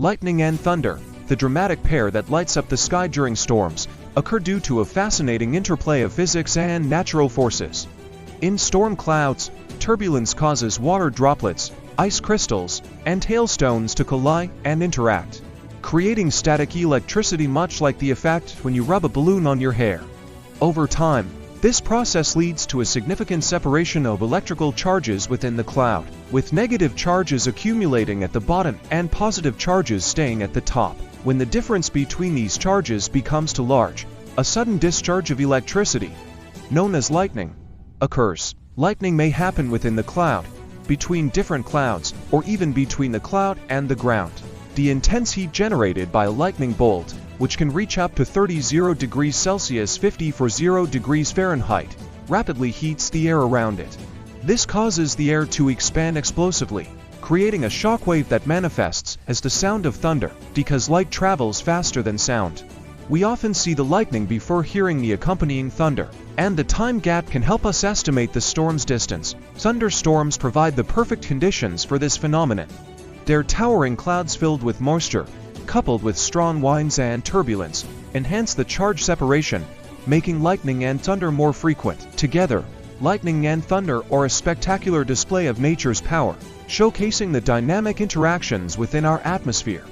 Lightning and thunder, the dramatic pair that lights up the sky during storms, occur due to a fascinating interplay of physics and natural forces. In storm clouds, turbulence causes water droplets, ice crystals, and hailstones to collide and interact, creating static electricity much like the effect when you rub a balloon on your hair. Over time, this process leads to a significant separation of electrical charges within the cloud, with negative charges accumulating at the bottom and positive charges staying at the top. When the difference between these charges becomes too large, a sudden discharge of electricity, known as lightning, occurs. Lightning may happen within the cloud, between different clouds, or even between the cloud and the ground. The intense heat generated by a lightning bolt, which can reach up to 30 degrees Celsius (54 degrees Fahrenheit), rapidly heats the air around it. This causes the air to expand explosively, creating a shockwave that manifests as the sound of thunder, because light travels faster than sound. We often see the lightning before hearing the accompanying thunder, and the time gap can help us estimate the storm's distance. Thunderstorms provide the perfect conditions for this phenomenon. Their towering clouds filled with moisture, coupled with strong winds and turbulence, enhance the charge separation, making lightning and thunder more frequent. Together, lightning and thunder are a spectacular display of nature's power, showcasing the dynamic interactions within our atmosphere.